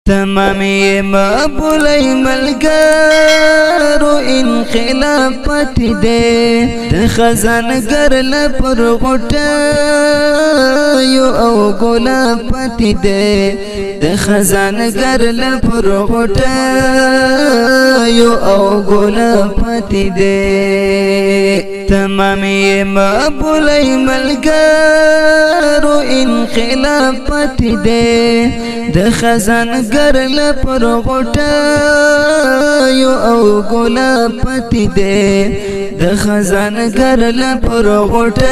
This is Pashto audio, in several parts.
تمامی مقبولی ملګرو انقلاب پاتې دی د خزانګر لپر غوټیو او ګلاب پاتې دی د خزانګر لپر غوټیو او ګلاب پاتې دی تمامی مقبولی ملګرو انقلاب پاتې دی د خزانګر لپر غوټیو او ګلاب پاتې دی د خزانګر لپر غوټیو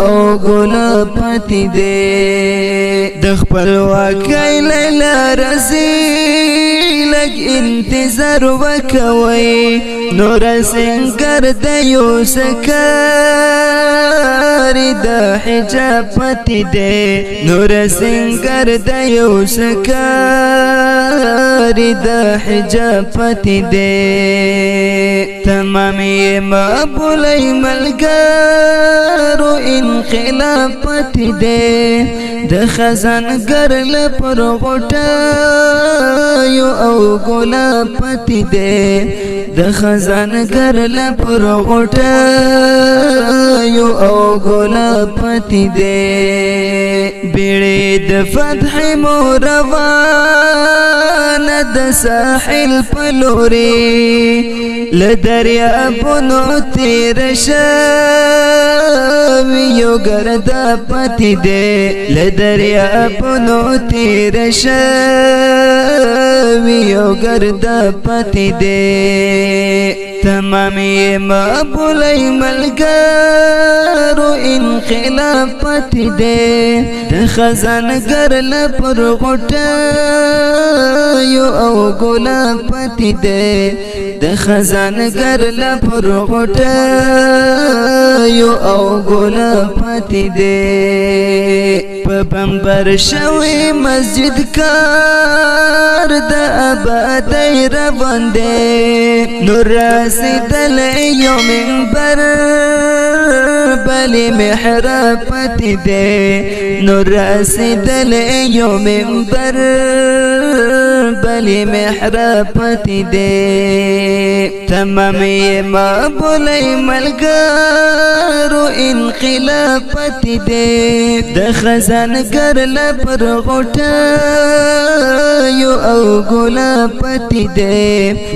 او ګلاب پاتې دی د خپلواکۍ لیلا رځي لږ انتظار وکوئ نور سنگر د یوسکاري د حجاب پاتې دی نور سنگر د یوسکاري د حجاب پاتې دی تمامی مقبولی ملګرو انقلاب پاتې دی د خزانګر لپر غوټیو او ګلاب پاتې دی د خزانګر لپر غوټیو او ګلاب پاتې دی بیړۍ د فتح مو روانه د ساحل په لوري له دریابونو تېر شوي یو ګرداب پاتې دی له دریابونو تېر شوي یو ګرداب پاتې دی تمامی مقبولی ملګرو انقلاب پاتې دی د خزانګر لپر غوټیو او ګلاب پاتې دی د خزانګر لپر غوټیو او ګلاب پاتې دی په بمبر شوی مسجد کار د آبادۍ روان دی نور رسیدلی یو منبر بلې محراب پاتې دی نور رسیدلی یو منبر بلې محراب پاتې دی تمامی مقبولی ملګرو انقلاب پاتې دی د خزانګر لپر غوټیو او ګلاب پاتې دی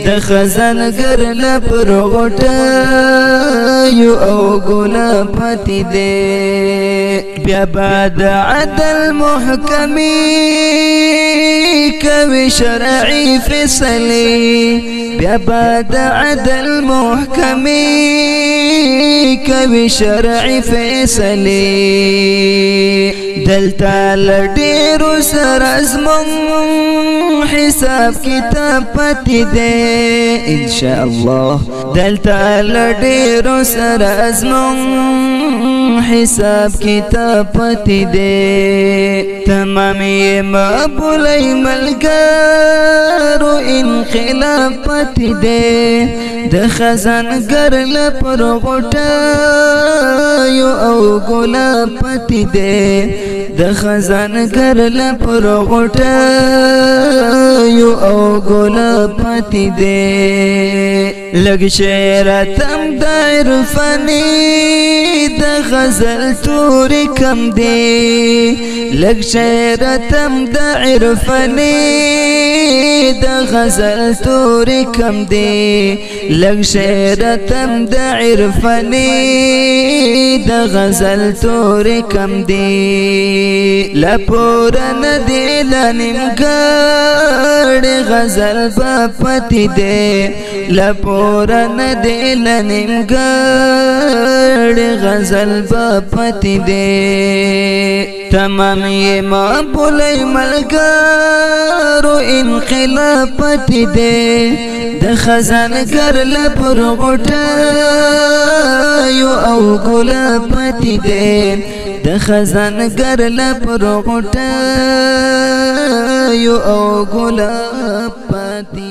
د خزانګر لپر غوټیو او ګلاب پاتې دی بیا بعد عدل محکمې کوي شرعي فیصلې بیا بعد عدل محکمې کوي شرعي فیصلې دلته له ډېرو سره زموږ حساب کتاب پاتې دی انشاءالله دلته له ډېرو سره زموږ حساب کتاب پاتې دی تمامی مقبولی ملګرو انقلاب پاتې دی د خزانګر لپر غوټیو او ګلاب پاتې دی د خزانګر لپر غوټیو او ګلاب پاتې دی لږ شعرتم د عرفاني د غزل تورې کم دی لږ شعرتم د عرفاني د غزل تورې کم دی لږ شعرتم د عرفاني د غزل تورې کم دی لپورا ندی لنیمګړې غزل با پاتې دی لپورا ندی لنیمګړې غزل با پاتې دی تمامی مقبولی ملګرو انقلاب پاتې دی د خزانګر لپر غوټیو او ګلاب پاتې دی د خزانګر لپر غوټیو او ګلاب پاتې